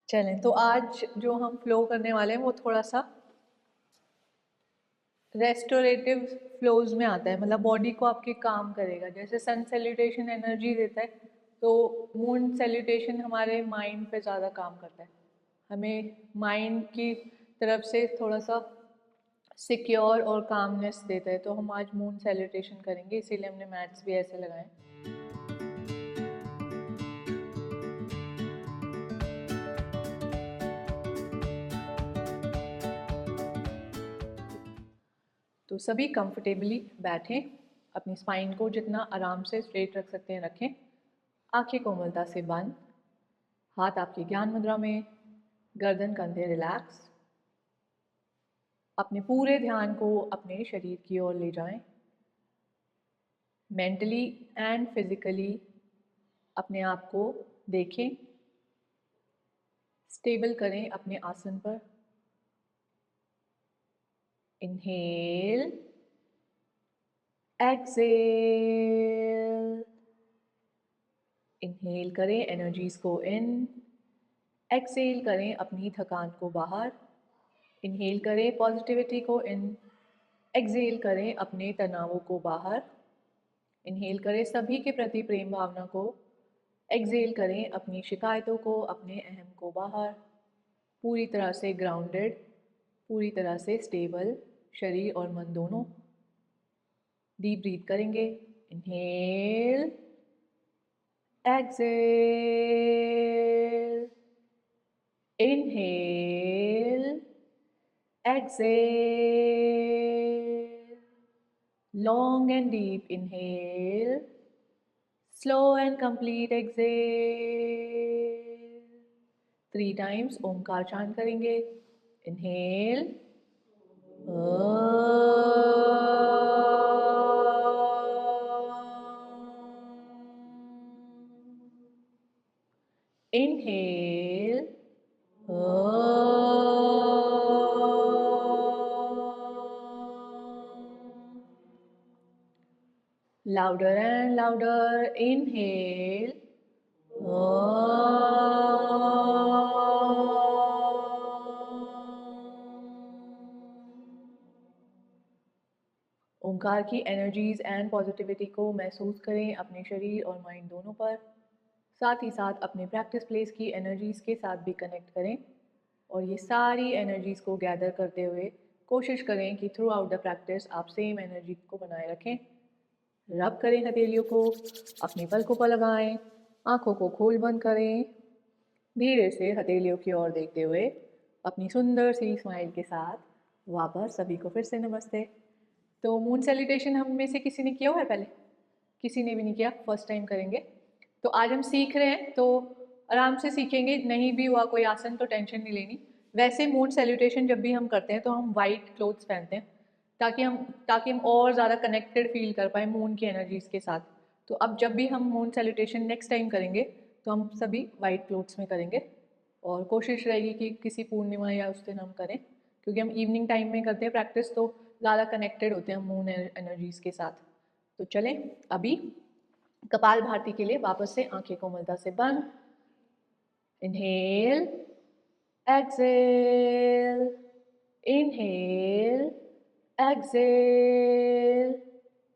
चलें तो आज जो हम फ्लो करने वाले हैं वो थोड़ा सा रेस्टोरेटिव फ्लोज में आता है, मतलब बॉडी को आपके काम करेगा। जैसे सन सैल्यूटेशन एनर्जी देता है, तो मून सैल्यूटेशन हमारे माइंड पे ज़्यादा काम करता है, हमें माइंड की तरफ से थोड़ा सा सिक्योर और कामनेस देता है। तो हम आज मून सैल्यूटेशन करेंगे, इसीलिए हमने मैट्स भी ऐसे लगाए। तो सभी कंफर्टेबली बैठें, अपनी स्पाइन को जितना आराम से स्ट्रेट रख सकते हैं रखें, आंखें कोमलता से बंद, हाथ आपके ज्ञान मुद्रा में, गर्दन कंधे रिलैक्स। अपने पूरे ध्यान को अपने शरीर की ओर ले जाएं, मेंटली एंड फिजिकली अपने आप को देखें, स्टेबल करें अपने आसन पर। Inhale, exhale. इनहेल करें एनर्जीज को इन, एक्सेल करें अपनी थकान को बाहर। इनहेल करें पॉजिटिविटी को इन, एक्सेल करें अपने तनावों को बाहर। इनहेल करें सभी के प्रति प्रेम भावना को, एक्सेल करें अपनी शिकायतों को, अपने अहम को बाहर। पूरी तरह से ग्राउंडेड, पूरी तरह से स्टेबल शरीर और मन दोनों। डीप ब्रीथ करेंगे। Inhale, exhale, inhale, exhale, long and deep inhale, slow and complete exhale। 3 times Omkar chant करेंगे। Inhale, inhale, louder and louder. Inhale. Omkar की एनर्जीज एंड पॉजिटिविटी को महसूस करें अपने शरीर और माइंड दोनों पर। साथ ही साथ अपने प्रैक्टिस प्लेस की एनर्जीज के साथ भी कनेक्ट करें, और ये सारी एनर्जीज को गैदर करते हुए कोशिश करें कि थ्रू आउट द प्रैक्टिस आप सेम एनर्जी को बनाए रखें। रब करें हथेलियों को, अपनी पलकों पर लगाएं, आंखों को खोल बंद करें। धीरे से हथेलियों की ओर देखते हुए अपनी सुंदर सी स्माइल के साथ वापस सभी को फिर से नमस्ते। तो मून सैल्यूटेशन हम में से किसी ने किया हुआ है पहले? किसी ने भी नहीं किया, फर्स्ट टाइम करेंगे। तो आज हम सीख रहे हैं, तो आराम से सीखेंगे। नहीं भी हुआ कोई आसन तो टेंशन नहीं लेनी। वैसे मून सैल्यूटेशन जब भी हम करते हैं तो हम वाइट क्लोथ्स पहनते हैं, ताकि हम और ज़्यादा कनेक्टेड फील कर पाए मून की एनर्जीज के साथ। तो अब जब भी हम मून सैल्यूटेशन नेक्स्ट टाइम करेंगे तो हम सभी वाइट क्लोथ्स में करेंगे, और कोशिश रहेगी कि किसी पूर्णिमा या उस दिन हम करें, क्योंकि हम इवनिंग टाइम में करते हैं प्रैक्टिस, तो ज़्यादा कनेक्टेड होते हैं मून एनर्जीज के साथ। तो चलें अभी कपाल भारती के लिए वापस से आंखें कोमलता से बंद। Inhale, exhale, inhale, exhale,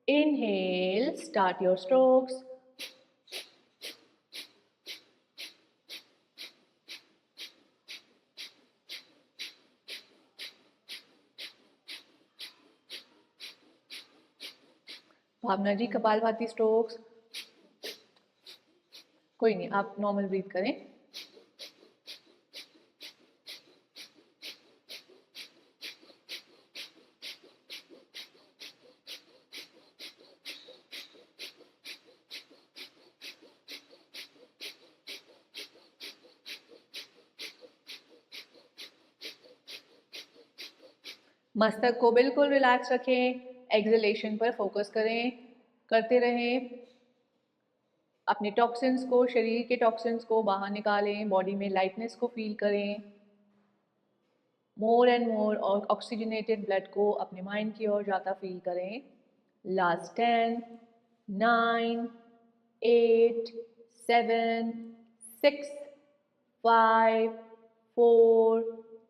inhale, start your strokes। Bhavna ji kapalbhati strokes, कोई नहीं, आप नॉर्मल ब्रीथ करें। मस्तक को बिल्कुल रिलैक्स रखें, एक्सलेशन पर फोकस करें, करते रहें। अपने टॉक्सिन्स को, शरीर के टॉक्सिन्स को बाहर निकालें, बॉडी में लाइटनेस को फील करें। मोर एंड मोर और ऑक्सीजनेटेड ब्लड को अपने माइंड की ओर जाता फील करें। Last 10, 9, 8, 7, 6, 5, 4,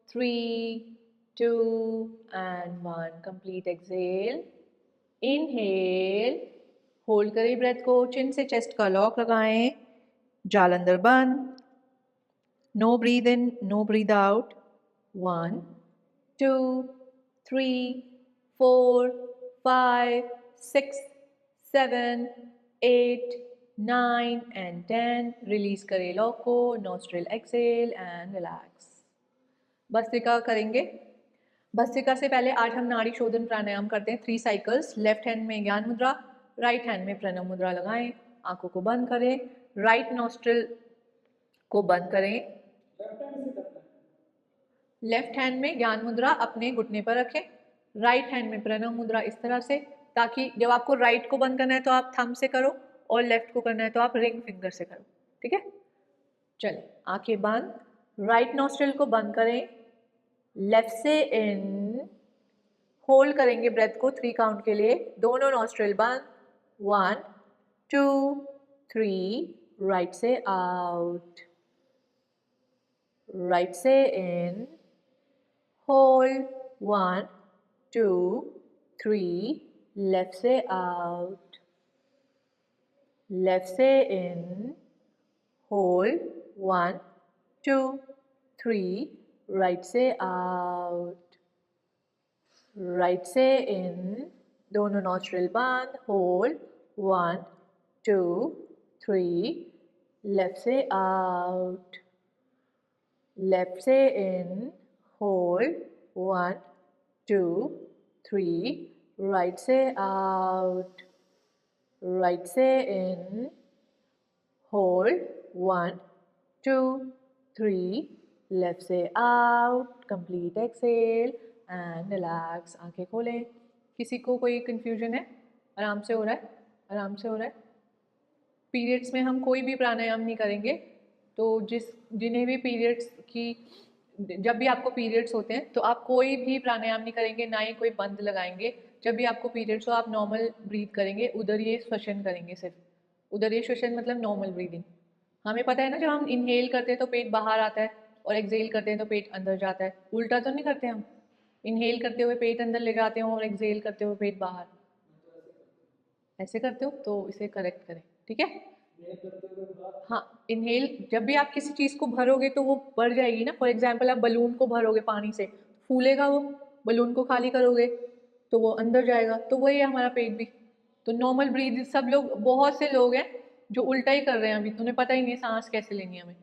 3, 2 and 1. Complete exhale. Inhale. Hold करें ब्रेथ को, चिन से चेस्ट का लॉक लगाएं, जाल अंदर बंद. No breathe in, no breathe out. 1, 2, 3, 4, 5, 6, 7, 8, 9 and 10. Release करें लॉक को. Nostril exhale and relax. Bhastrika करेंगे. भस्त्रिका से पहले आज हम नाड़ी शोधन प्राणायाम करते हैं 3 साइकिल्स. लेफ्ट हैंड में ज्ञान मुद्रा, राइट हैंड में प्रणव मुद्रा लगाएं. आंखों को बंद करें. राइट नॉस्ट्रिल को बंद करें. लेफ्ट हैंड में ज्ञान मुद्रा अपने घुटने पर रखें. राइट हैंड में प्रणव मुद्रा इस तरह से, ताकि जब आपको राइट को बंद करना है तो आप थंब से करो और लेफ्ट को करना है तो आप रिंग फिंगर से करो. ठीक है, चलिए आंखें बंद. राइट नॉस्ट्रिल को बंद करें. लेफ्ट से इन. होल्ड करेंगे ब्रेथ को 3 काउंट के लिए. दोनों नॉस्ट्रिल बंद. 1, 2, 3. राइट से आउट. राइट से इन. होल्ड. 1, 2, 3. लेफ्ट से आउट. लेफ्ट से इन. होल्ड. 1, 2, 3. राइट से आउट. राइट से इन. दोनों नॉस्ट्रिल बंद. होल्ड. 1, 2, 3. लेफ्ट से आउट. लेफ्ट से इन. होल्ड. 1, 2, 3. राइट से आउट. राइट से इन. होल्ड. 1, 2, 3. लेफ्ट से out. Complete exhale and relax. आंखें खोलें. किसी को कोई कंफ्यूजन है? आराम से हो रहा है, आराम से हो रहा है. पीरियड्स में हम कोई भी प्राणायाम नहीं करेंगे. तो जिन्हें भी पीरियड्स की, जब भी आपको पीरियड्स होते हैं तो आप कोई भी प्राणायाम नहीं करेंगे, ना ही कोई बंद लगाएंगे. जब भी आपको पीरियड्स हो आप नॉर्मल ब्रीथ करेंगे. उधर ये श्वसन करेंगे सिर्फ. उधर ये श्वसन मतलब नॉर्मल ब्रीदिंग. हमें पता है ना, जब हम इनहेल करते हैं तो पेट बाहर आता है और एक्सहेल करते हैं तो पेट अंदर जाता है. उल्टा तो नहीं करते हम. इनहेल करते हुए पेट अंदर ले जाते हो और एक्सहेल करते हुए पेट बाहर. ऐसे करते हो तो इसे करेक्ट करें. ठीक है. हाँ, इनहेल जब भी आप किसी चीज़ को भरोगे तो वो बढ़ जाएगी ना. फॉर एग्जाम्पल आप बलून को भरोगे पानी से, फूलेगा वो. बलून को खाली करोगे तो वो अंदर जाएगा. तो वही है हमारा पेट भी. तो नॉर्मल ब्रीथ. सब लोग, बहुत से लोग हैं जो उल्टा ही कर रहे हैं अभी. उन्हें पता ही नहीं है सांस कैसे लेनी है हमें.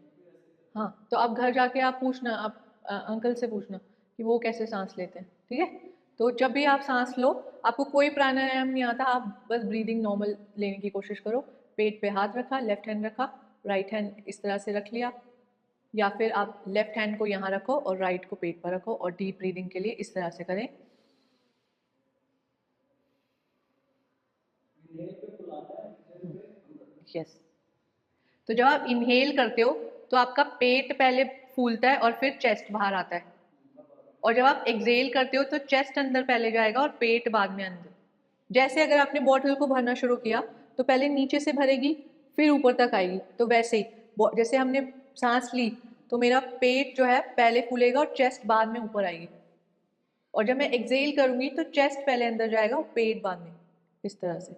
हाँ, तो अब घर जाके आप पूछना, आप अंकल से पूछना कि वो कैसे सांस लेते हैं. ठीक है. तो जब भी आप सांस लो, आपको कोई प्राणायाम नहीं आता, आप बस ब्रीदिंग नॉर्मल लेने की कोशिश करो. पेट पे हाथ रखा, लेफ्ट हैंड रखा, राइट हैंड इस तरह से रख लिया, या फिर आप लेफ्ट हैंड को यहाँ रखो और राइट को पेट पर रखो और डीप ब्रीदिंग के लिए इस तरह से करें. यस. तो जब आप इनहेल करते हो तो आपका पेट पहले फूलता है और फिर चेस्ट बाहर आता है. और जब आप एक्सहेल करते हो तो चेस्ट अंदर पहले जाएगा और पेट बाद में अंदर. जैसे अगर आपने बॉटल को भरना शुरू किया तो पहले नीचे से भरेगी फिर ऊपर तक आएगी. तो वैसे ही जैसे हमने सांस ली तो मेरा पेट जो है पहले फूलेगा और चेस्ट बाद में ऊपर आएगी. और जब मैं एक्सहेल करूंगी तो चेस्ट पहले अंदर जाएगा और पेट बाद में. इस तरह से.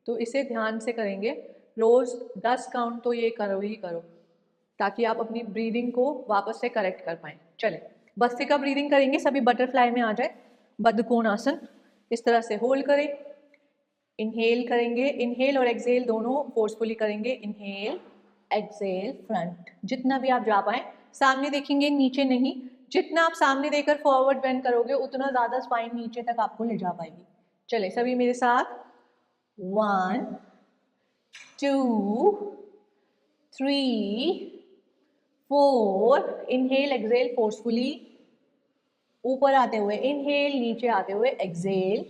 तो इसे ध्यान से करेंगे. रोज 10 काउंट तो ये करो ही करो, ताकि आप अपनी ब्रीदिंग को वापस से करेक्ट कर पाएँ. चलें, भस्त्रिका ब्रीदिंग करेंगे. सभी बटरफ्लाई में आ जाए. बद्धकोण आसन इस तरह से होल्ड करें. इनहेल करेंगे. इनहेल और एक्सहेल दोनों फोर्सफुली करेंगे. Inhale, exhale, front. जितना भी आप जा पाएँ. सामने देखेंगे, नीचे नहीं. जितना आप सामने देकर फॉरवर्ड बेंड करोगे उतना ज़्यादा स्पाइन नीचे तक आपको ले जा पाएगी. चले सभी मेरे साथ. 1, 2, 3, 4. Inhale, exhale forcefully. ऊपर आते हुए इनहेल, नीचे आते हुए एक्सहेल.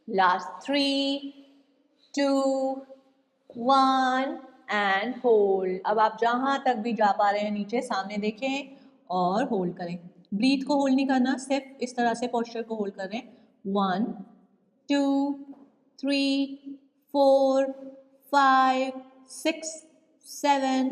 Last 3, 2, 1 and hold. अब आप जहां तक भी जा पा रहे हैं नीचे सामने देखें और होल्ड करें. ब्रीथ को होल्ड नहीं करना, सिर्फ इस तरह से पोस्चर को होल्ड कर रहे हैं. 1 2 3 4 5 6 7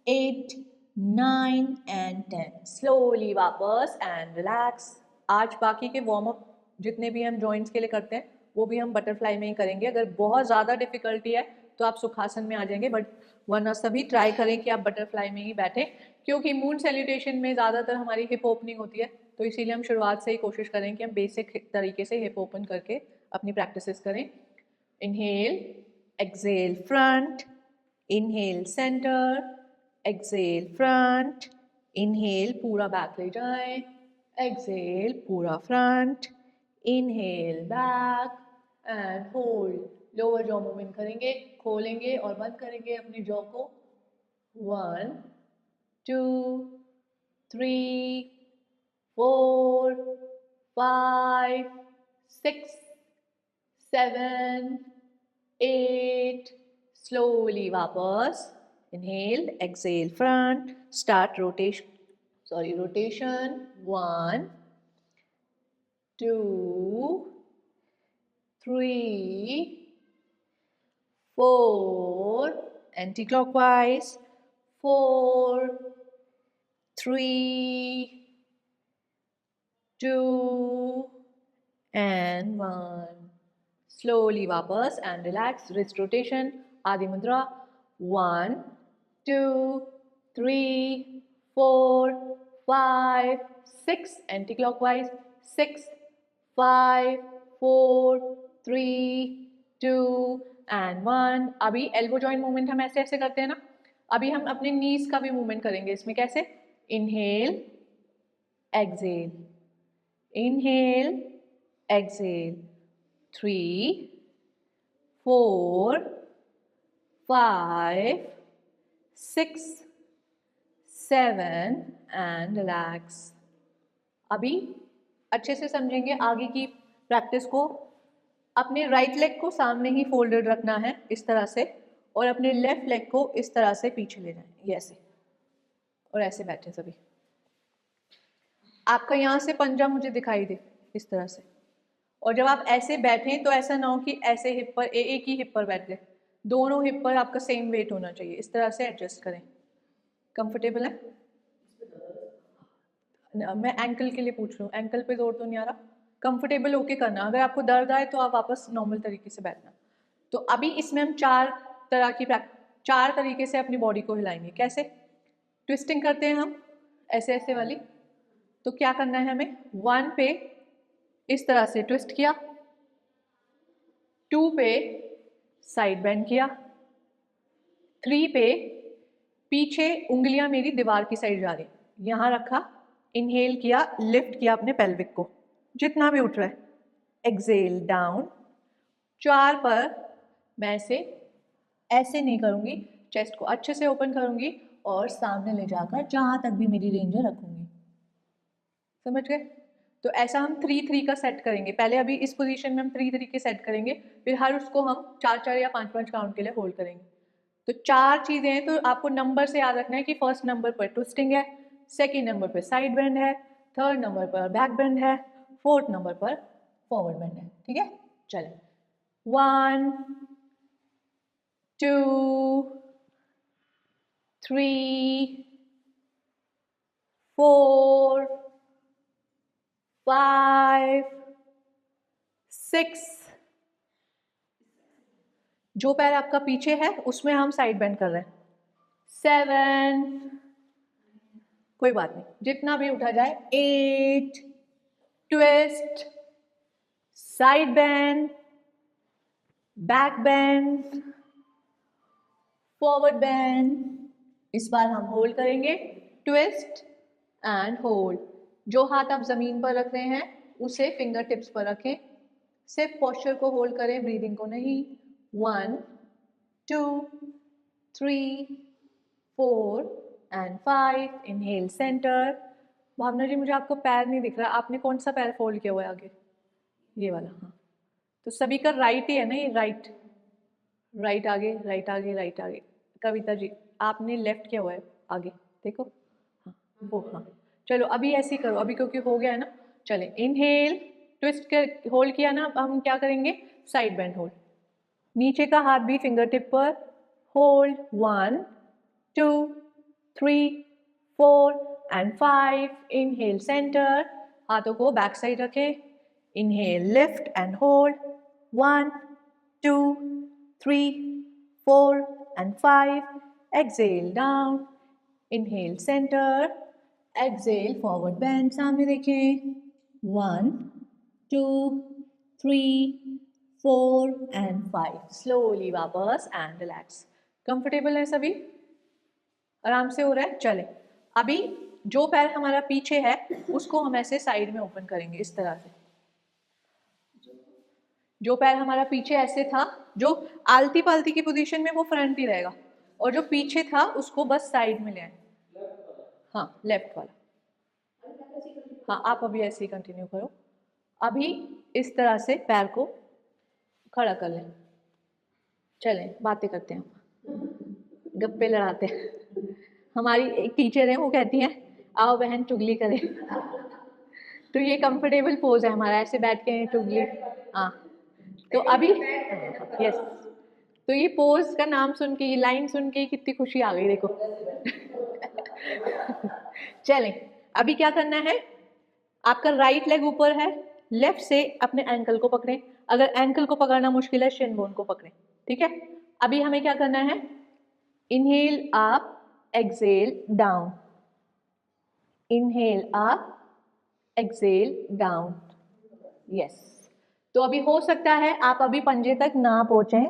8 9 एंड 10. स्लोली वापस एंड रिलैक्स. आज बाकी के वार्म अप जितने भी हम जॉइंट्स के लिए करते हैं वो भी हम बटरफ्लाई में ही करेंगे. अगर बहुत ज़्यादा डिफिकल्टी है तो आप सुखासन में आ जाएंगे, बट वरना सभी ट्राई करें कि आप बटरफ्लाई में ही बैठें, क्योंकि मून सैल्यूटेशन में ज़्यादातर हमारी हिप ओपनिंग होती है. तो इसीलिए हम शुरुआत से ही कोशिश करें कि हम बेसिक तरीके से हिप ओपन करके अपनी प्रैक्टिसेस करें. Inhale, exhale front, inhale centre, exhale front, inhale पूरा बैक ले जाएं, एक्सेल पूरा front, inhale back and hold. Lower jaw movement करेंगे, खोलेंगे और बंद करेंगे अपनी जॉ को. 1 2 3 4 5 6 7 8. स्लोली वापस. Inhale, exhale front, start rotation. Rotation. 1 2 3 4 anti-clockwise. 4 3 2 and 1. Slowly वापस and relax. Wrist rotation. आदि मुद्रा. 1 2 3 4 5 6 anti-clockwise. 6 5 4 3 2 and 1. अभी एल्बो जॉइंट मूवमेंट हम ऐसे ऐसे करते हैं ना, अभी हम अपने नीज का भी मूवमेंट करेंगे इसमें. कैसे? Inhale, exhale, inhale, exhale. 3 4 5 6 7 and relax. अभी अच्छे से समझेंगे आगे की प्रैक्टिस को. अपने राइट लेग को सामने ही फोल्डेड रखना है इस तरह से, और अपने लेफ्ट लेग को इस तरह से पीछे ले जाएं, ये ऐसे, और ऐसे बैठे सभी. आपका यहाँ से पंजा मुझे दिखाई दे इस तरह से. और जब आप ऐसे बैठें तो ऐसा ना हो कि ऐसे हिप पर एक ही हिप पर बैठ गए. दोनों हिप पर आपका सेम वेट होना चाहिए. इस तरह से एडजस्ट करें. कंफर्टेबल है? मैं एंकल के लिए पूछ रहा हूँ, एंकल पे जोर तो नहीं आ रहा. कंफर्टेबल होके करना. अगर आपको दर्द आए तो आप वापस नॉर्मल तरीके से बैठना. तो अभी इसमें हम चार तरीके से अपनी बॉडी को हिलाएंगे. कैसे? ट्विस्टिंग करते हैं हम ऐसे ऐसे वाली. तो क्या करना है हमें? 1 पे इस तरह से ट्विस्ट किया, 2 पे साइड बेंड किया, 3 पे पीछे उंगलियां मेरी दीवार की साइड जा रही, यहाँ रखा, इनहेल किया, लिफ्ट किया अपने पेल्विक को जितना भी उठ रहा है, एक्सेल डाउन. 4 पर मैं ऐसे नहीं करूँगी, चेस्ट को अच्छे से ओपन करूँगी और सामने ले जाकर जहाँ तक भी मेरी रेंज है रखूँगी. समझ गए? तो ऐसा हम 3-3 का सेट करेंगे. पहले अभी इस पोजीशन में हम 3-3 के सेट करेंगे, फिर हर उसको हम 4-4 या 5-5 काउंट के लिए होल्ड करेंगे. तो 4 चीज़ें हैं, तो आपको नंबर से याद रखना है कि फर्स्ट नंबर पर ट्विस्टिंग है, सेकेंड नंबर पर साइड बेंड है, थर्ड नंबर पर बैक बेंड है, फोर्थ नंबर पर फॉरवर्ड बेंड है. ठीक है? चलें. 1 2 3 4 5 6. जो पैर आपका पीछे है उसमें हम साइड बेंड कर रहे हैं. 7, कोई बात नहीं, जितना भी उठा जाए. 8, twist, side bend, back bend, forward bend. इस बार हम होल्ड करेंगे, ट्विस्ट एंड होल्ड. जो हाथ आप जमीन पर रख रहे हैं उसे फिंगर टिप्स पर रखें. सिर्फ पोस्चर को होल्ड करें, ब्रीदिंग को नहीं. 1 2 3 4 and 5. Inhale centre. Bhavna ji, मुझे आपका पैर नहीं दिख रहा, आपने कौन सा पैर फोल्ड किया हुआ है आगे? ये वाला. हाँ, तो सभी का राइट ही है ना ये? राइट राइट आगे, राइट आगे, राइट आगे. कविता जी, आपने लेफ्ट किया हुआ है आगे, देखो. हाँ वो, हाँ चलो अभी ऐसे ही करो, अभी क्योंकि हो गया है ना। चले, इनहेल, ट्विस्ट कर, होल्ड किया ना, अब हम क्या करेंगे, साइड बेंड होल्ड। नीचे का हाथ भी फिंगर टिप पर, होल्ड 1 2 3 4 एंड 5। इनहेल सेंटर, हाथों को बैक साइड रखें। Inhale lift and hold 1 2 3 4 and 5। Exhale down, inhale centre, exhale forward bend, सामने देखें। 1 2 3 4 एंड 5। स्लोली वापस एंड रिलैक्स। कंफर्टेबल है सभी, आराम से हो रहा है। चले, अभी जो पैर हमारा पीछे है उसको हम ऐसे साइड में ओपन करेंगे इस तरह से। जो पैर हमारा पीछे ऐसे था, जो आलती पालती की पोजीशन में, वो फ्रंट ही रहेगा, और जो पीछे था उसको बस साइड में ले आए। हाँ, लेफ्ट वाला। हाँ, आप अभी ऐसे ही कंटिन्यू करो। अभी इस तरह से पैर को खड़ा कर लें। चलें, बातें करते हैं, गप्पे लड़ाते हैं। हमारी एक टीचर है, वो कहती हैं आओ बहन चुगली करें। तो ये कंफर्टेबल पोज है हमारा, ऐसे बैठ के चुगली। हाँ, तो अभी यस, तो ये पोज का नाम सुन के, ये लाइन सुन के कितनी खुशी आ गई देखो। चलें, अभी क्या करना है, आपका राइट लेग ऊपर है, लेफ्ट से अपने एंकल को पकड़ें। अगर एंकल को पकड़ना मुश्किल है, शिन बोन को पकड़ें, ठीक है। अभी हमें क्या करना है, inhale up, Excel down, inhale up, exhale down. Yes, तो अभी हो सकता है आप अभी पंजे तक ना पहुंचे,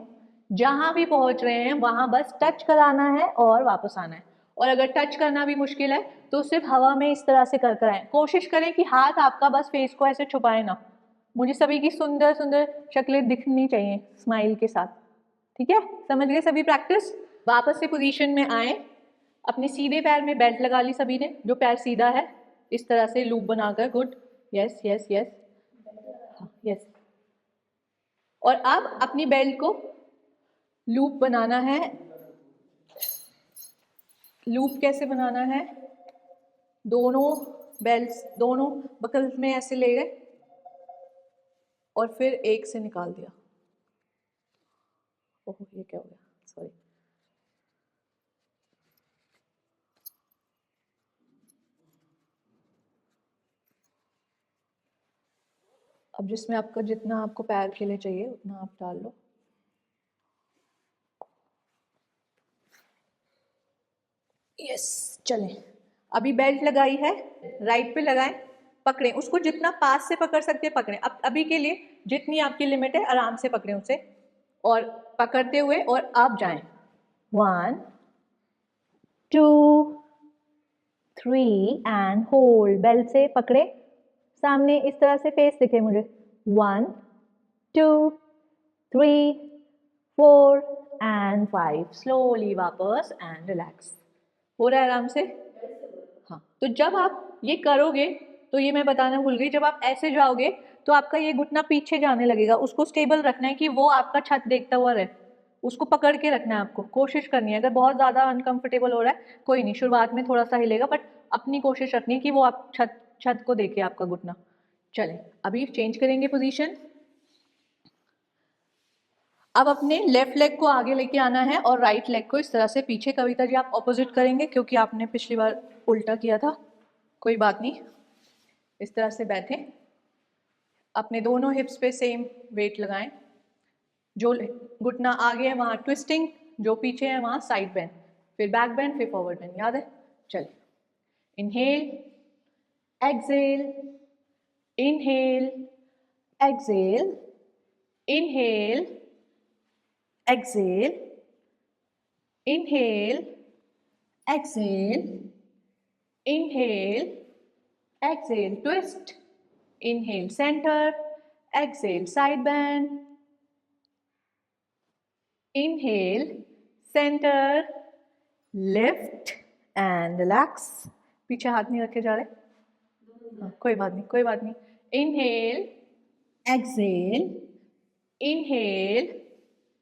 जहां भी पहुंच रहे हैं वहां बस टच कराना है और वापस आना है। और अगर टच करना भी मुश्किल है तो सिर्फ हवा में इस तरह से कर आए। कोशिश करें कि हाथ आपका बस फेस को ऐसे छुपाए ना। मुझे सभी की सुंदर सुंदर शक्लें दिखनी चाहिए स्माइल के साथ, ठीक है। समझ गए सभी प्रैक्टिस। वापस से पोजीशन में आए, अपने सीधे पैर में बेल्ट लगा ली सभी ने, जो पैर सीधा है इस तरह से लूप बनाकर। Good, yes yes yes yes. और अब अपनी बेल्ट को लूप बनाना है। लूप कैसे बनाना है, दोनों बेल्ट्स दोनों बकल्स में ऐसे ले गए और फिर एक से निकाल दिया। ओह, ये क्या हो गया, सॉरी। अब जिसमें आपका जितना आपको पैर के लिए चाहिए उतना आप डाल लो। यस, चलें, अभी बेल्ट लगाई है, राइट पे लगाएं, पकड़ें उसको, जितना पास से पकड़ सकते हैं पकड़ें। अब अभी के लिए जितनी आपकी लिमिट है आराम से पकड़ें उसे, और पकड़ते हुए और आप जाएं। 1 2 3 एंड होल्ड, बेल्ट से पकड़े, सामने इस तरह से फेस दिखे मुझे। 1 2 3 4 एंड 5। स्लोली वापस एंड रिलैक्स। हो रहा है आराम से। हाँ, तो जब आप ये करोगे तो ये मैं बताना भूल गई, जब आप ऐसे जाओगे तो आपका ये घुटना पीछे जाने लगेगा, उसको स्टेबल रखना है कि वो आपका छत देखता हुआ रहे, उसको पकड़ के रखना है आपको, कोशिश करनी है। अगर बहुत ज़्यादा अनकंफर्टेबल हो रहा है कोई नहीं, शुरुआत में थोड़ा सा हिलेगा, बट अपनी कोशिश रखनी है कि वो आप छत को देखे आपका घुटना। चलें, अभी चेंज करेंगे पोजीशन। अब अपने लेफ्ट लेग को आगे लेके आना है और राइट लेग को इस तरह से पीछे। कविता जी आप ऑपोजिट करेंगे क्योंकि आपने पिछली बार उल्टा किया था। कोई बात नहीं, इस तरह से बैठे, अपने दोनों हिप्स पे सेम वेट लगाएं। जो घुटना आगे है वहाँ ट्विस्टिंग, जो पीछे है वहाँ साइड बेंड, फिर बैक बेंड, फिर फॉरवर्ड बेंड, याद है। चलिए, inhale, exhale, inhale, exhale, inhale, exhale, inhale, exhale, inhale, exhale, twist, inhale centre, exhale side bend, inhale centre, lift and relax. पीछे हाथ नहीं रखे जा रहे, हाँ, कोई बात नहीं कोई बात नहीं। Inhale, exhale, inhale,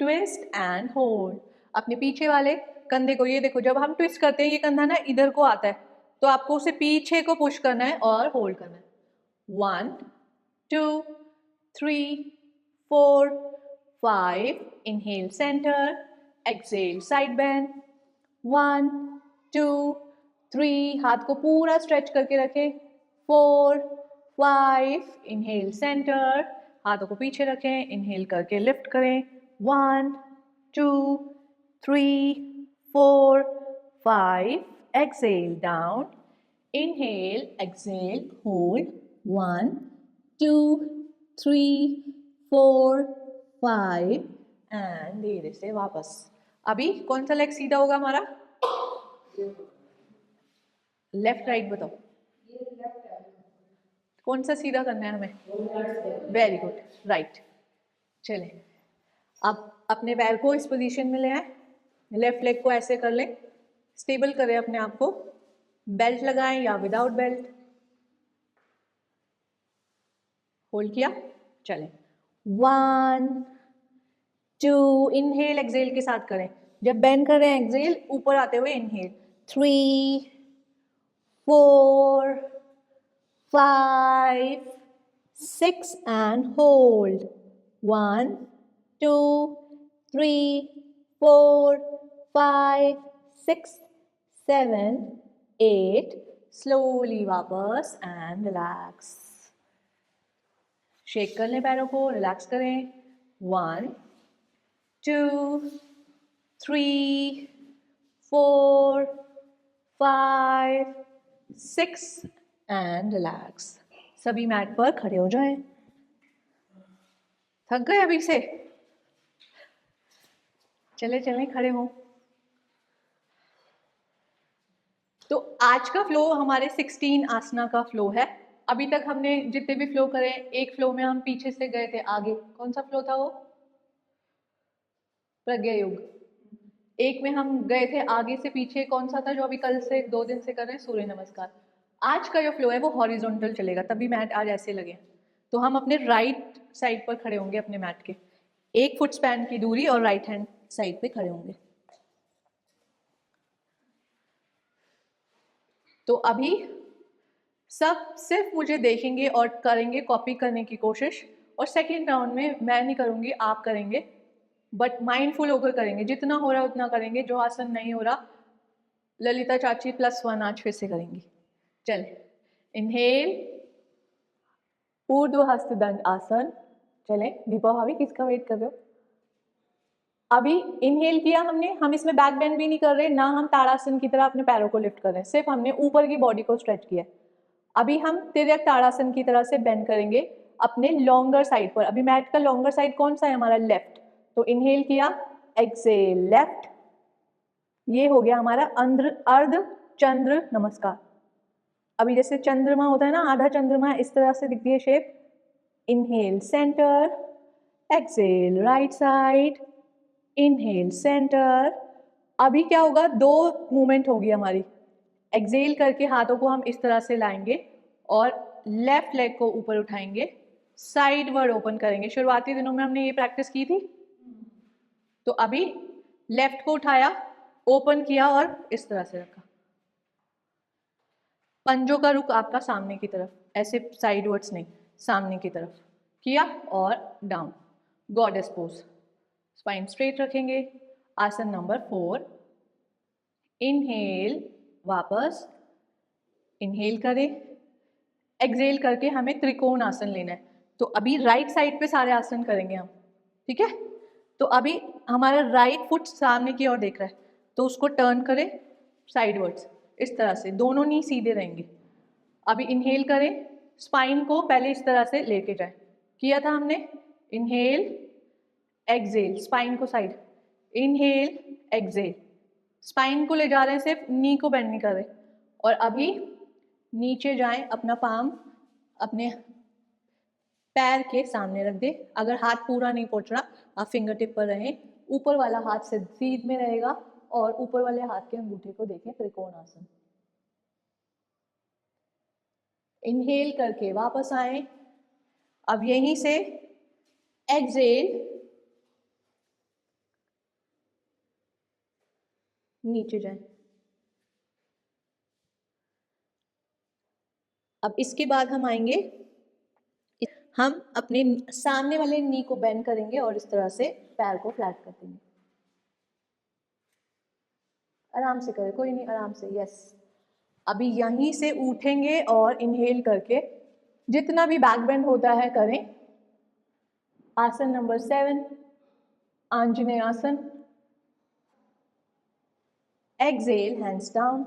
twist and hold. अपने पीछे वाले कंधे को, ये देखो जब हम ट्विस्ट करते हैं ये कंधा ना इधर को आता है, तो आपको उसे पीछे को पुश करना है और होल्ड करना है. 1 2 3 4 5. Inhale center, exhale side bend. 1 2 3. हाथ को पूरा स्ट्रेच करके रखें. 4 5. Inhale center, हाथों को पीछे रखें. इनहेल करके लिफ्ट करें. 1 2 3 4 5. Exhale down. Inhale, exhale, hold. 1 2 3 4 5. And धीरे से वापस. अभी कौन सा लेग सीधा होगा हमारा? लेफ्ट राइट बताओ. कौन सा सीधा करना है हमें? Very good, right. चलें, अब अपने पैर को इस पोजीशन में ले आए. लेफ्ट लेग को ऐसे कर लें, स्टेबल करें अपने आप को. बेल्ट लगाएं या विदाउट बेल्ट. होल्ड किया. चलें, 1 2. इनहेल एक्सेल के साथ करें. जब बेंड कर रहे हैं एक्सेल ऊपर आते हुए इनहेल. 3 4 5 6 and hold. 1 2 3 4 5 6 7 8. स्लोली वापस एंड रिलैक्स. शेक कर लें पैरों को, रिलैक्स करें. 1 2 3 4 5 6 एंड रिलैक्स. सभी मैट पर खड़े हो जाएं. थक गए अभी से? चले चलें, खड़े हो. तो आज का फ्लो हमारे 16 आसना का फ्लो है. अभी तक हमने जितने भी फ्लो करे, एक फ्लो में हम पीछे से गए थे आगे. कौन सा फ्लो था वो? प्रज्ञा योग. एक में हम गए थे आगे से पीछे. कौन सा था जो अभी कल से 2 दिन से कर रहे हैं? सूर्य नमस्कार. आज का जो फ्लो है वो हॉरिजॉन्टल चलेगा, तभी मैट आज ऐसे लगे. तो हम अपने राइट साइड पर खड़े होंगे अपने मैट के. 1 फुट स्पैन की दूरी और राइट हैंड साइड पे खड़े होंगे. तो अभी सब सिर्फ मुझे देखेंगे और करेंगे कॉपी करने की कोशिश. और सेकेंड राउंड में मैं नहीं करूँगी, आप करेंगे. बट माइंडफुल होकर करेंगे. जितना हो रहा है उतना करेंगे. जो आसन नहीं हो रहा, ललिता चाची +1 आज फिर से करेंगी. चले, इनहेल, ऊर्ध्व हस्त दंड आसन. चले, दीपा भाभी किसका वेट कर रहे हो? अभी इनहेल किया हमने. हम इसमें बैक बेंड भी नहीं कर रहे, ना हम ताड़ासन की तरह अपने पैरों को लिफ्ट कर रहे हैं. सिर्फ हमने ऊपर की बॉडी को स्ट्रेच किया. अभी हम तिर्यक ताड़ासन की तरह से बेंड करेंगे अपने लॉन्गर साइड पर. अभी मैट का लॉन्गर साइड कौन सा है? हमारा लेफ्ट. तो इनहेल किया, एक्सेल लेफ्ट. ये हो गया हमारा अर्ध चंद्र नमस्कार. अभी जैसे चंद्रमा होता है ना, आधा चंद्रमा, इस तरह से दिखती है shape. Inhale centre, exhale right side. Inhale centre. अभी क्या होगा? 2 मूवमेंट होगी हमारी. एक्सेल करके हाथों को हम इस तरह से लाएंगे और लेफ्ट लेग को ऊपर उठाएंगे, साइड वर्ड ओपन करेंगे. शुरुआती दिनों में हमने ये प्रैक्टिस की थी. तो अभी लेफ्ट को उठाया, ओपन किया और इस तरह से रखा. पंजों का रुख आपका सामने की तरफ, ऐसे साइडवर्ड्स नहीं, सामने की तरफ किया और down. Goddess pose. Spine straight रखेंगे. आसन नंबर 4. इनहेल, वापस इनहेल करें. एक्सेल करके हमें त्रिकोण आसन लेना है. तो अभी राइट साइड पे सारे आसन करेंगे हम. ठीक है? तो अभी हमारा राइट फुट सामने की ओर देख रहा है, तो उसको टर्न करें साइडवर्ड्स इस तरह से. दोनों नी सीधे रहेंगे. अभी इनहेल करें, स्पाइन को पहले इस तरह से लेके जाएं. किया था हमने. इनहेल, एक्सेल, स्पाइन को साइड. इनहेल, एक्सेल, स्पाइन को ले जा रहे हैं, सिर्फ नी को बेंड नहीं कर रहे. और अभी नीचे जाएं, अपना पाम अपने पैर के सामने रख दे. अगर हाथ पूरा नहीं पहुंच रहा, आप फिंगर टिप पर रहें. ऊपर वाला हाथ सीध में रहेगा और ऊपर वाले हाथ के अंगूठे को देखें. त्रिकोण आसन. इनहेल करके वापस आए. अब यहीं से एक्सेल, नीचे जाएं. अब इसके बाद हम आएंगे, हम अपने सामने वाले नी को बेंड करेंगे और इस तरह से पैर को फ्लैट कर देंगे। आराम से करें, कोई नहीं, आराम से, यस। अभी यहीं से उठेंगे और इनहेल करके जितना भी बैक बेंड होता है करें। आसन number 7, Anjaneya asana. Exhale, hands down.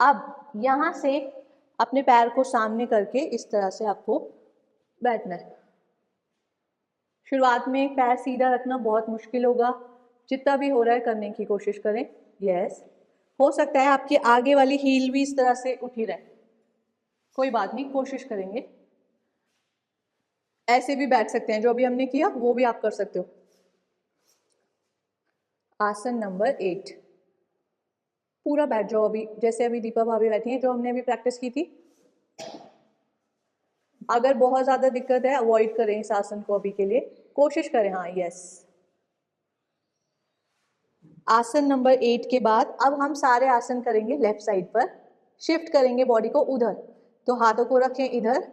अब यहां से अपने पैर को सामने करके इस तरह से आपको बैठना है। शुरुआत में पैर सीधा रखना बहुत मुश्किल होगा, जितना भी हो रहा है करने की कोशिश करें। यस, हो सकता है आपकी आगे वाली हील भी इस तरह से उठी रहे, कोई बात नहीं, कोशिश करेंगे। ऐसे भी बैठ सकते हैं, जो अभी हमने किया वो भी आप कर सकते हो। आसन नंबर 8, पूरा बैठ जाओ अभी, जैसे अभी दीपा भाभी बैठी हैं, जो हमने अभी प्रैक्टिस की थी। अगर बहुत ज्यादा दिक्कत है अवॉइड करें इस आसन को अभी के लिए, कोशिश करें। हाँ, यस। आसन नंबर 8 के बाद अब हम सारे आसन करेंगे लेफ्ट साइड पर, शिफ्ट करेंगे बॉडी को उधर। तो हाथों को रखें इधर,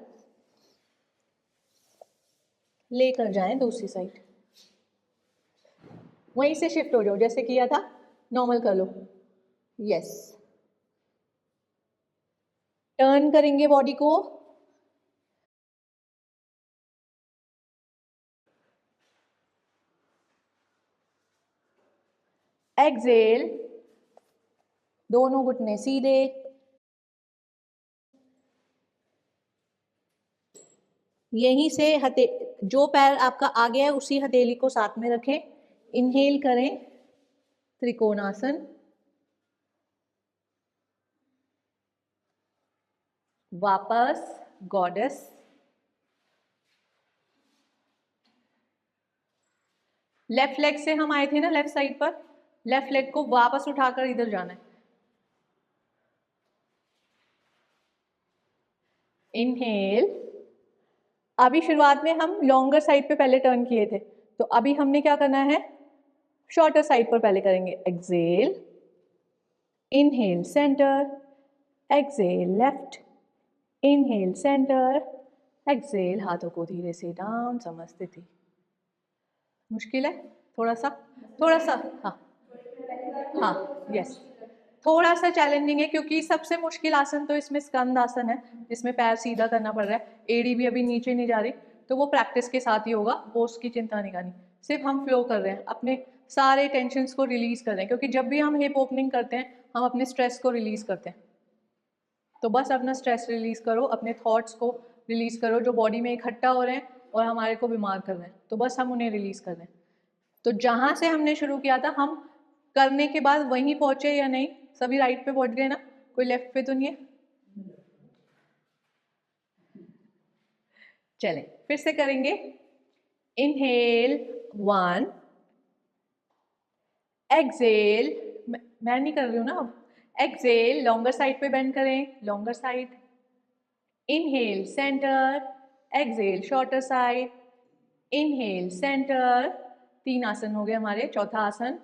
लेकर जाएं दूसरी साइड, वहीं से शिफ्ट हो जाओ, जैसे किया था नॉर्मल कर लो। यस, टर्न करेंगे बॉडी को। एक्सेल, दोनों घुटने सीधे। यहीं से जो पैर आपका आगे है उसी हथेली को साथ में रखें। इनहेल करें, त्रिकोणासन। वापस गॉडेस। लेफ्ट लेग से हम आए थे ना लेफ्ट साइड पर, लेफ्ट लेग को वापस उठाकर इधर जाना है। इनहेल। अभी शुरुआत में हम लॉन्गर साइड पे पहले टर्न किए थे, तो अभी हमने क्या करना है, शॉर्टर साइड पर पहले करेंगे। Exhale, inhale centre, exhale left, inhale centre, exhale. हाथों को धीरे से डाउन, समझते थे। मुश्किल है थोड़ा सा, थोड़ा सा, हाँ हाँ, यस, थोड़ा सा चैलेंजिंग है, क्योंकि सबसे मुश्किल आसन तो इसमें स्कंद आसन है, जिसमें पैर सीधा करना पड़ रहा है, एड़ी भी अभी नीचे नहीं जा रही, तो वो प्रैक्टिस के साथ ही होगा, वो उसकी चिंता नहीं करनी। सिर्फ हम फ्लो कर रहे हैं, अपने सारे टेंशन्स को रिलीज कर रहे हैं, क्योंकि जब भी हम हिप ओपनिंग करते हैं हम अपने स्ट्रेस को रिलीज करते हैं। तो बस अपना स्ट्रेस रिलीज करो, अपने थॉट्स को रिलीज करो जो बॉडी में इकट्ठा हो रहे हैं और हमारे को बीमार कर रहे हैं, तो बस हम उन्हें रिलीज कर रहे हैं। तो जहां से हमने शुरू किया था, हम करने के बाद वहीं पहुंचे या नहीं? सभी राइट पे पहुंच गए ना? कोई लेफ्ट पे तो नहीं है? चलें फिर से करेंगे। इनहेल 1, एक्सेल, मैं नहीं कर रही हूं ना अब। एक्सेल, लॉन्गर साइड पे बेंड करें, longer side. Inhale centre, exhale shorter side, inhale centre. 3 आसन हो गए हमारे। चौथा आसन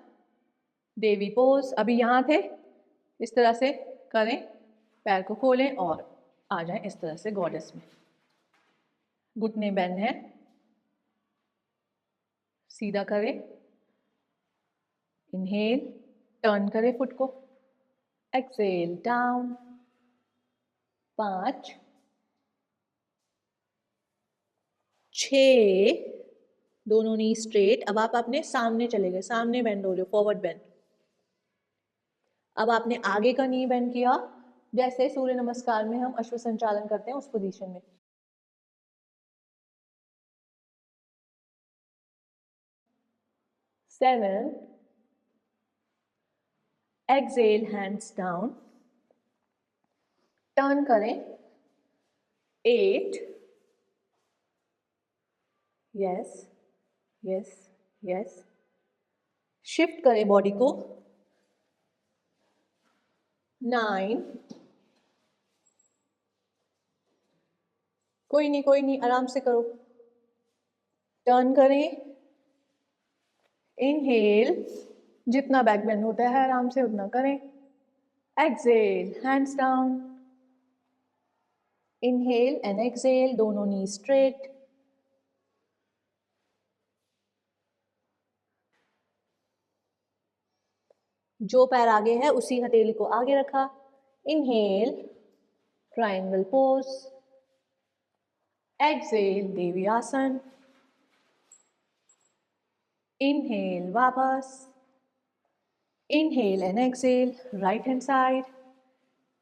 देवी पोज। अभी यहाँ थे, इस तरह से करें, पैर को खोलें और आ जाएं इस तरह से गॉडेस में। घुटने बेंड है, सीधा करें। इनहेल, टर्न करें फुट को। Exhale down. 5, 6, दोनों नी स्ट्रेट। अब आप अपने सामने चले गए, सामने बेंड हो रहे हो, फॉरवर्ड बेंड। अब आपने आगे का नी बेंड किया, जैसे सूर्य नमस्कार में हम अश्व संचालन करते हैं उस पोजीशन में। Seven, exhale hands down, turn करें। 8, यस यस यस, शिफ्ट करें बॉडी को। 9, कोई नहीं कोई नहीं, आराम से करो। टर्न करें। इनहेल, जितना बैक बेंड होता है आराम से उतना करें। Exhale hands down. Inhale and exhale, दोनों नी स्ट्रेट। जो पैर आगे है उसी हथेली को आगे रखा। Inhale, triangle pose. एक्सहेल, देवी आसन। इनहेल, वापस। Inhale and exhale, right hand side.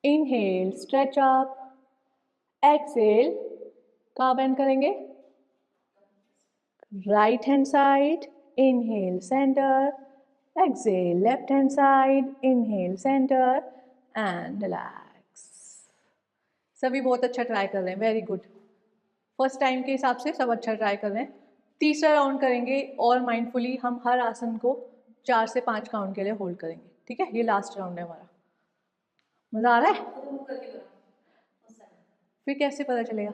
Inhale, stretch up. Exhale, कहाँ बेंड करेंगे? Right hand side. Inhale, centre. Exhale, left hand side. Inhale, centre and relax. सभी बहुत अच्छा ट्राई कर रहे हैं, वेरी गुड। फर्स्ट टाइम के हिसाब से सब अच्छा ट्राई कर रहे हैं। तीसरा राउंड करेंगे और माइंडफुली हम हर आसन को 4 से 5 काउंट के लिए होल्ड करेंगे, ठीक है? ये लास्ट राउंड है हमारा। मजा आ रहा है? फिर कैसे पता चलेगा?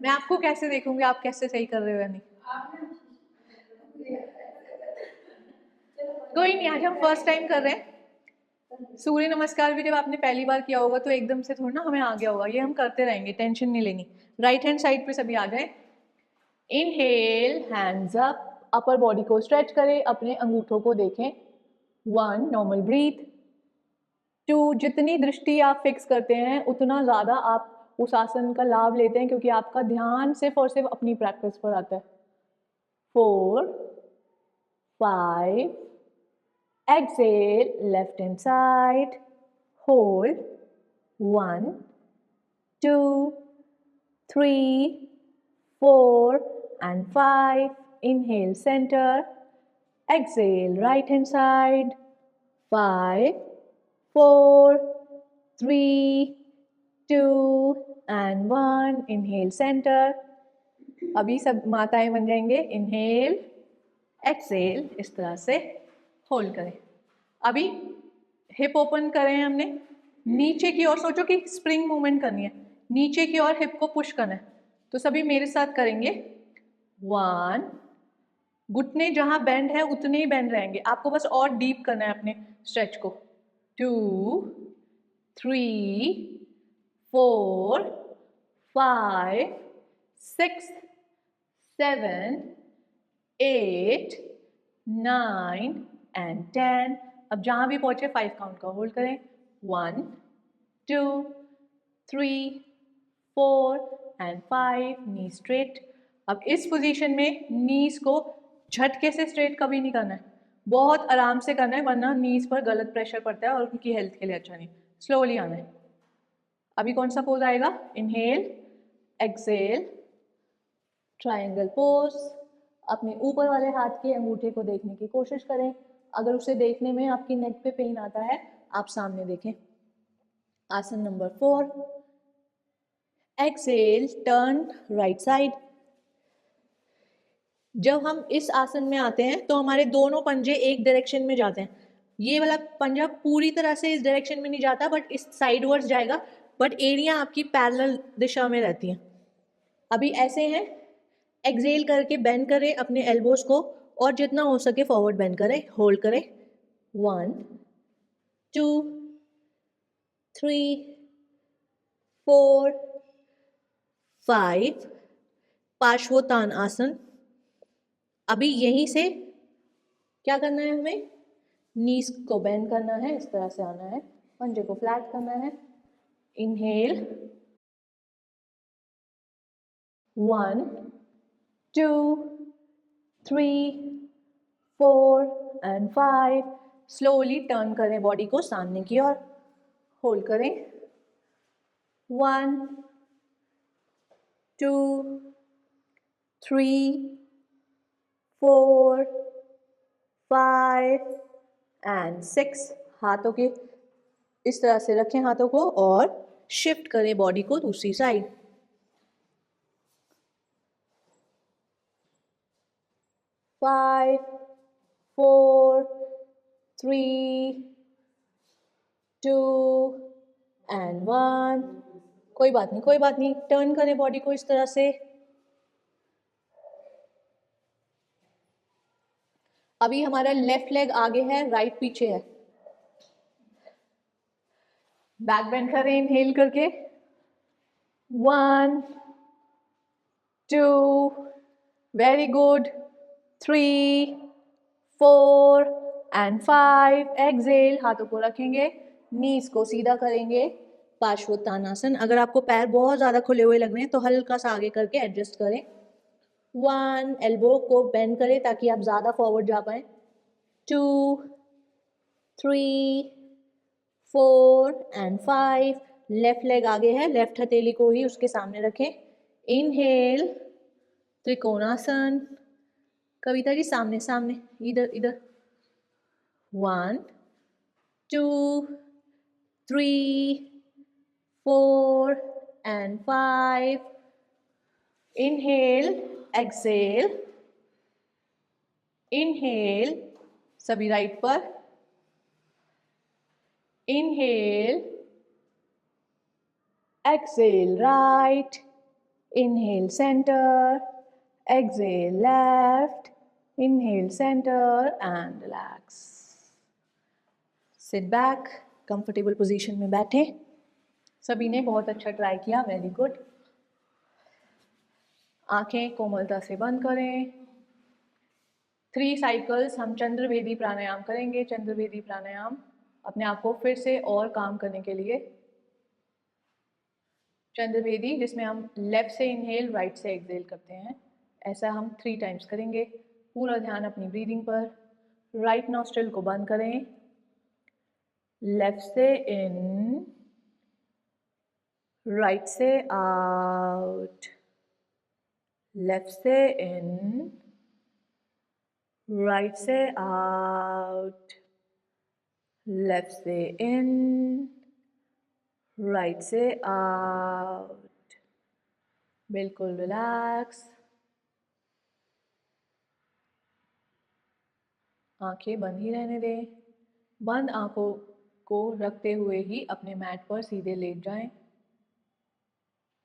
मैं आपको कैसे देखूंगी आप कैसे सही कर रहे हो या नहीं? कोई नहीं, आज हम फर्स्ट टाइम कर रहे हैं। सूर्य नमस्कार भी जब आपने पहली बार किया होगा तो एकदम से थोड़ा ना हमें आ गया होगा, ये हम करते रहेंगे, टेंशन नहीं लेनी। राइट हैंड साइड पे सभी आ जाए। Inhale, hands up, upper body को स्ट्रेच करें, अपने अंगूठों को देखें। 1, नॉर्मल ब्रीथ। 2, जितनी दृष्टि आप फिक्स करते हैं उतना ज़्यादा आप उस आसन का लाभ लेते हैं, क्योंकि आपका ध्यान सिर्फ और सिर्फ अपनी प्रैक्टिस पर आता है। 4, 5, exhale, left hand side, hold, 1, 2, 3, 4 and 5, inhale center, exhale right hand side, 5, 4, 3, 2 and 1, inhale center। अभी सब माताएं बन जाएंगे। इनहेल, एक्सहेल, इस तरह से होल्ड करें। अभी हिप ओपन करें हमने, नीचे की ओर, सोचो कि स्प्रिंग मूवमेंट करनी है, नीचे की ओर हिप को पुश करना है। तो सभी मेरे साथ करेंगे। 1, घुटने जहां बेंड है उतने ही बेंड रहेंगे, आपको बस और डीप करना है अपने स्ट्रेच को। 2, 3, 4, 5, 6, 7, 8, 9 and 10। अब जहां भी पहुंचे 5 काउंट का होल्ड करें। 1, 2, 3, 4 and 5, नी स्ट्रेट। अब इस पोजीशन में नीज को झटके से स्ट्रेट कभी नहीं करना है, बहुत आराम से करना है, वरना नीज पर गलत प्रेशर पड़ता है और उनकी हेल्थ के लिए अच्छा नहीं। स्लोली आना है। अभी कौन सा पोज आएगा? Inhale, exhale, triangle pose. अपने ऊपर वाले हाथ के अंगूठे को देखने की कोशिश करें। अगर उसे देखने में आपकी नेक पे पेन आता है, आप सामने देखें। आसन number 4, exhale, turn right side. जब हम इस आसन में आते हैं तो हमारे दोनों पंजे एक डायरेक्शन में जाते हैं। ये वाला पंजा पूरी तरह से इस डायरेक्शन में नहीं जाता, बट इस साइडवर्ड्स जाएगा, बट एरिया आपकी पैरेलल दिशा में रहती हैं। अभी ऐसे हैं, एक्सहेल करके बेंड करें अपने एल्बोज को और जितना हो सके फॉरवर्ड बेंड करें, होल्ड करें। 1, 2, 3, 4, 5, पार्श्वोत्तान आसन। अभी यहीं से क्या करना है हमें? नीज को बेंड करना है, इस तरह से आना है, पंजे को फ्लैट करना है। Inhale, 1, 2, 3, 4 and 5। स्लोली टर्न करें बॉडी को सामने की ओर, होल्ड करें। 1, 2, 3, 4, 5 and 6। हाथों के इस तरह से रखें हाथों को और शिफ्ट करें बॉडी को दूसरी साइड। 5, 4, 3, 2 and 1। कोई बात नहीं, कोई बात नहीं, टर्न करें बॉडी को इस तरह से। अभी हमारा लेफ्ट लेग आगे है, राइट पीछे है। बैक बेंड करें इनहेल करके, 1 2, वेरी गुड, 3 4 एंड 5, एक्सेल, हाथों को रखेंगे, नीज को सीधा करेंगे, पार्श्वोत्तानासन। अगर आपको पैर बहुत ज़्यादा खुले हुए लग रहे हैं तो हल्का सा आगे करके एडजस्ट करें। 1, एल्बो को बेंड करें ताकि आप ज़्यादा फॉरवर्ड जा पाए। 2 3 4 एंड 5, लेफ्ट लेग आगे है, लेफ्ट हथेली को ही उसके सामने रखें। इनहेल, त्रिकोणासन। कविता जी सामने सामने, इधर इधर। 1 2 3 4 and 5. Inhale, exhale, inhale, सभी राइट पर, inhale, exhale right, inhale center, exhale left, inhale center and relax. Sit back, comfortable position में बैठे। सभी ने बहुत अच्छा ट्राई किया, वेरी गुड। आंखें कोमलता से बंद करें। 3 साइकिल्स हम चंद्रभेदी प्राणायाम करेंगे। चंद्रभेदी प्राणायाम अपने आप को फिर से और काम करने के लिए, चंद्रभेदी जिसमें हम लेफ्ट से इनहेल, राइट से एक्सहेल करते हैं, ऐसा हम 3 टाइम्स करेंगे। पूरा ध्यान अपनी ब्रीदिंग पर। राइट नॉस्ट्रिल को बंद करें, लेफ्ट से इन, राइट से आउट, लेफ्ट से इन, राइट से आउट, लेफ्ट से इन, राइट से आउट। बिल्कुल रिलैक्स। आंखें बंद ही रहने दें। बंद आंखों को रखते हुए ही अपने मैट पर सीधे लेट जाएं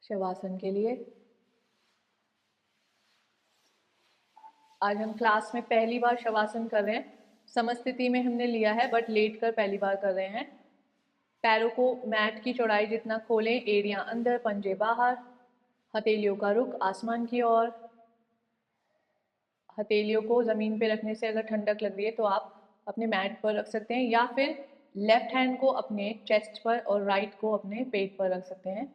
शवासन के लिए। आज हम क्लास में पहली बार शवासन कर रहे हैं। समस्थिति में हमने लिया है बट लेट कर पहली बार कर रहे हैं। पैरों को मैट की चौड़ाई जितना खोलें, एड़ियां अंदर, पंजे बाहर, हथेलियों का रुख आसमान की ओर। हथेलियों को ज़मीन पे रखने से अगर ठंडक लग रही है तो आप अपने मैट पर रख सकते हैं, या फिर लेफ्ट हैंड को अपने चेस्ट पर और राइट को अपने पेट पर रख सकते हैं।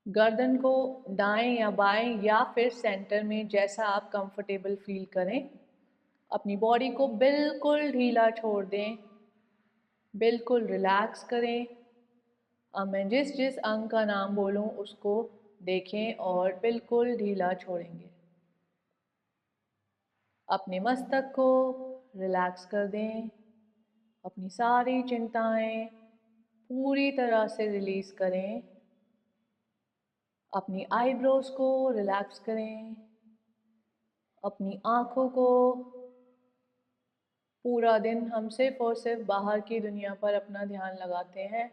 गर्दन को दाएं या बाएं या फिर सेंटर में, जैसा आप कंफर्टेबल फील करें। अपनी बॉडी को बिल्कुल ढीला छोड़ दें, बिल्कुल रिलैक्स करें। अब मैं जिस जिस अंग का नाम बोलूं उसको देखें और बिल्कुल ढीला छोड़ेंगे। अपने मस्तक को रिलैक्स कर दें। अपनी सारी चिंताएं पूरी तरह से रिलीज करें। अपनी आईब्रोज को रिलैक्स करें। अपनी आँखों को। पूरा दिन हम सिर्फ और सिर्फ बाहर की दुनिया पर अपना ध्यान लगाते हैं।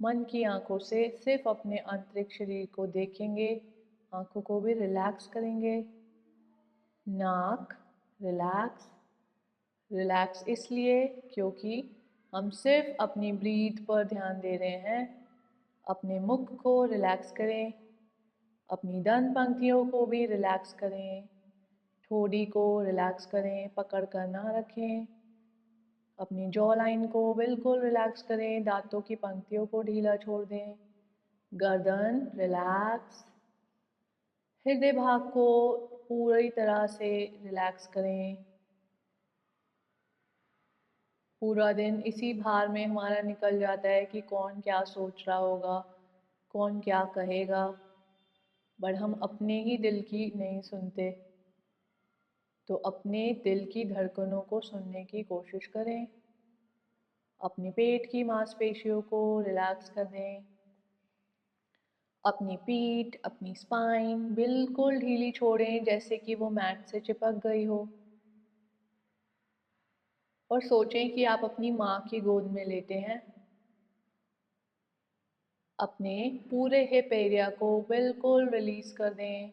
मन की आँखों से सिर्फ अपने आंतरिक शरीर को देखेंगे। आँखों को भी रिलैक्स करेंगे। नाक रिलैक्स, रिलैक्स इसलिए क्योंकि हम सिर्फ अपनी ब्रीथ पर ध्यान दे रहे हैं। अपने मुख को रिलैक्स करें। अपनी दंत पंक्तियों को भी रिलैक्स करें। ठोड़ी को रिलैक्स करें, पकड़ कर ना रखें। अपनी जॉ लाइन को बिल्कुल रिलैक्स करें। दांतों की पंक्तियों को ढीला छोड़ दें। गर्दन रिलैक्स। हृदय भाग को पूरी तरह से रिलैक्स करें। पूरा दिन इसी भार में हमारा निकल जाता है कि कौन क्या सोच रहा होगा, कौन क्या कहेगा, बट हम अपने ही दिल की नहीं सुनते। तो अपने दिल की धड़कनों को सुनने की कोशिश करें। अपने पेट की मांसपेशियों को रिलैक्स कर दें। अपनी पीठ, अपनी स्पाइन बिल्कुल ढीली छोड़ें, जैसे कि वो मैट से चिपक गई हो। और सोचें कि आप अपनी माँ की गोद में लेटे हैं। अपने पूरे हिप एरिया को बिल्कुल रिलीज कर दें।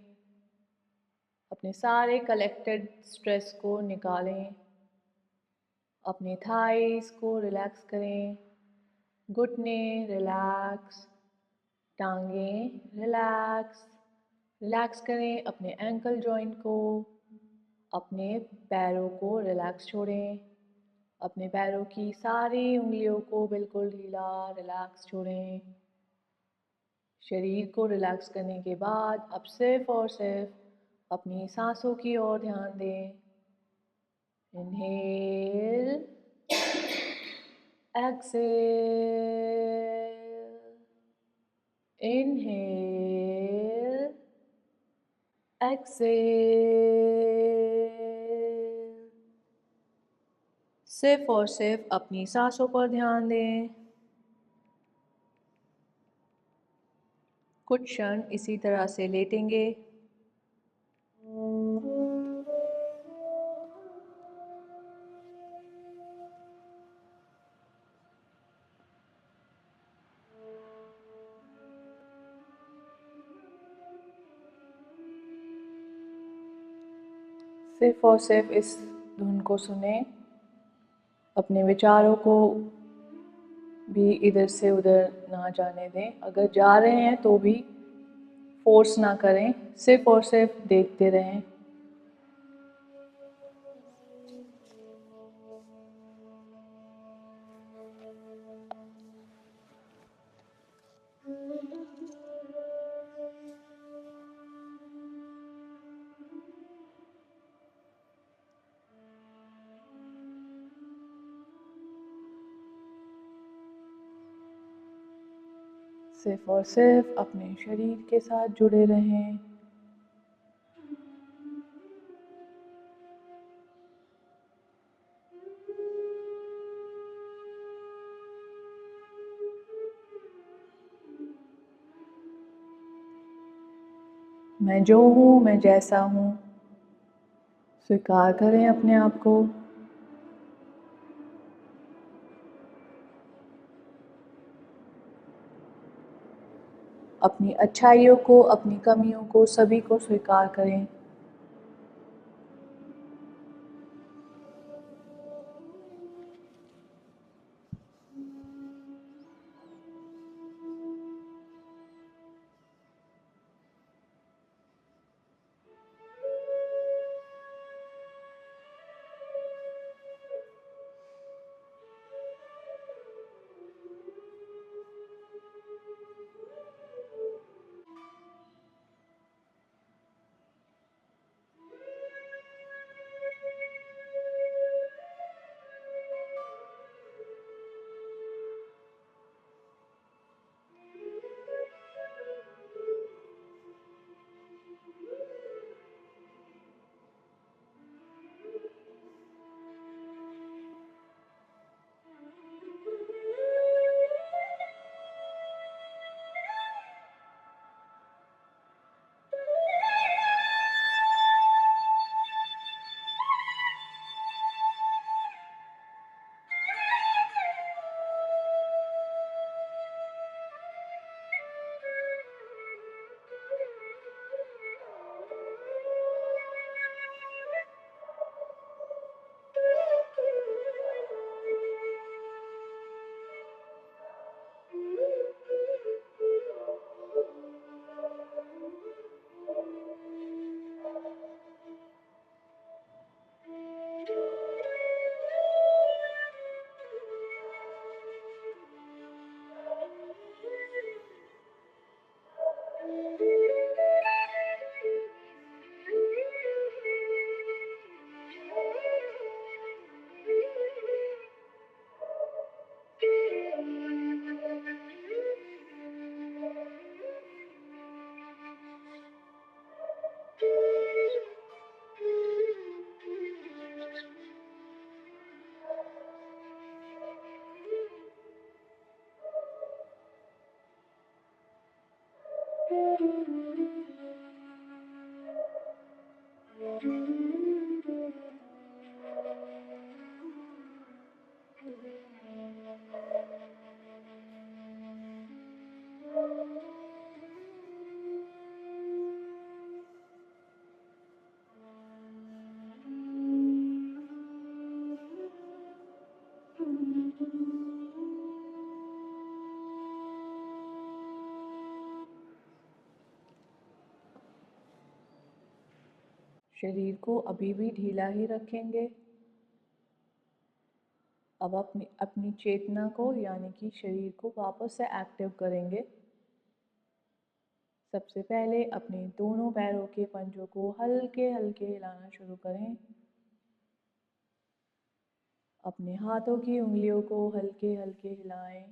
अपने सारे कलेक्टेड स्ट्रेस को निकालें। अपने थाइस को रिलैक्स करें। घुटने रिलैक्स, टांगें रिलैक्स, रिलैक्स करें अपने एंकल जॉइंट को, अपने पैरों को रिलैक्स छोड़ें, अपने पैरों की सारी उंगलियों को बिल्कुल ढीला रिलैक्स छोड़ें। शरीर को रिलैक्स करने के बाद अब सिर्फ और सिर्फ अपनी सांसों की ओर ध्यान दें। Inhale, exhale, inhale, exhale. सिर्फ और सिर्फ अपनी सांसों पर ध्यान दें। कुछ क्षण इसी तरह से लेटेंगे। सिर्फ और सिर्फ इस धुन को सुने, अपने विचारों को भी इधर से उधर ना जाने दें। अगर जा रहे हैं तो भी फोर्स ना करें, सिर्फ और सिर्फ देखते रहें। सिर्फ और सिर्फ अपने शरीर के साथ जुड़े रहें। मैं जो हूँ, मैं जैसा हूँ, स्वीकार करें अपने आप को। अपनी अच्छाइयों को, अपनी कमियों को, सभी को स्वीकार करें। शरीर को अभी भी ढीला ही रखेंगे। अब अपनी अपनी चेतना को यानी कि शरीर को वापस से एक्टिव करेंगे। सबसे पहले अपने दोनों पैरों के पंजों को हल्के हल्के हिलाना शुरू करें। अपने हाथों की उंगलियों को हल्के हल्के हिलाएं।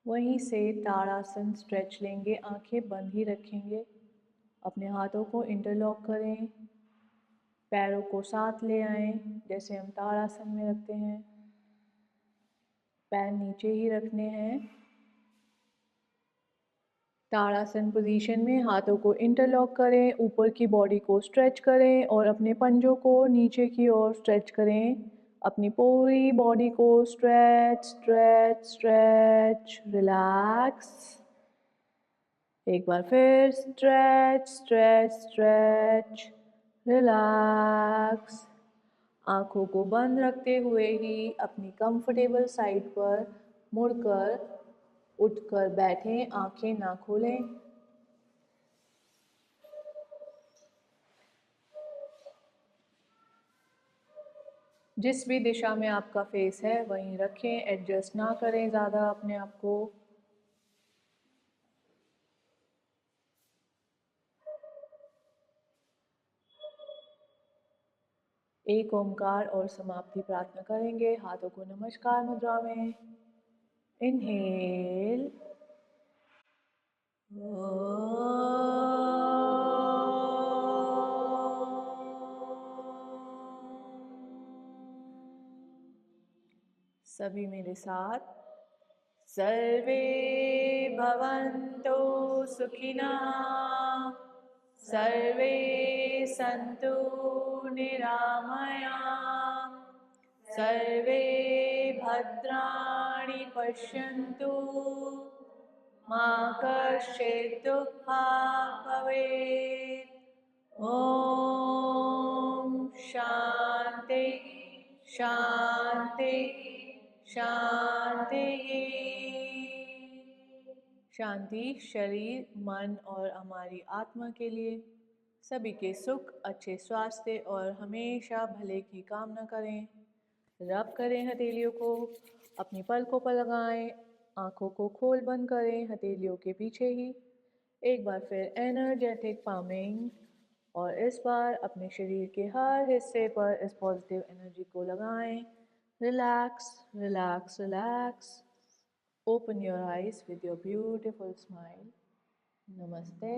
वहीं से ताड़ासन स्ट्रेच लेंगे, आंखें बंद ही रखेंगे। अपने हाथों को इंटरलॉक करें, पैरों को साथ ले आएं जैसे हम ताड़ासन में रखते हैं। पैर नीचे ही रखने हैं। ताड़ासन पोजीशन में हाथों को इंटरलॉक करें, ऊपर की बॉडी को स्ट्रेच करें और अपने पंजों को नीचे की ओर स्ट्रेच करें। अपनी पूरी बॉडी को स्ट्रेच स्ट्रेच स्ट्रेच, रिलैक्स। एक बार फिर स्ट्रेच स्ट्रेच स्ट्रेच, रिलैक्स। आँखों को बंद रखते हुए ही अपनी कंफर्टेबल साइड पर मुड़कर उठकर बैठें, आँखें ना खोलें। जिस भी दिशा में आपका फेस है वहीं रखें, एडजस्ट ना करें ज़्यादा अपने आप को। एक ओमकार और समाप्ति प्रार्थना करेंगे, हाथों को नमस्कार मुद्रा में। इनहेल, सभी मेरे साथ। सर्वे भवन्तु सुखिनः, सर्वे सन्तु निरामयाः, सर्वे भद्राणि पश्यन्तु, मा कश्चित् दुःखात् भवेत्। ॐ शान्ति शान्ति शान्ति। शांति शरीर, मन और हमारी आत्मा के लिए। सभी के सुख, अच्छे स्वास्थ्य और हमेशा भले की कामना करें। रब करें हथेलियों को, अपनी पलकों पर लगाएं, आँखों को खोल बंद करें हथेलियों के पीछे ही। एक बार फिर एनर्जेटिक पामिंग, और इस बार अपने शरीर के हर हिस्से पर इस पॉजिटिव एनर्जी को लगाएं। Relax relax relax. Open your eyes with your beautiful smile. Namaste.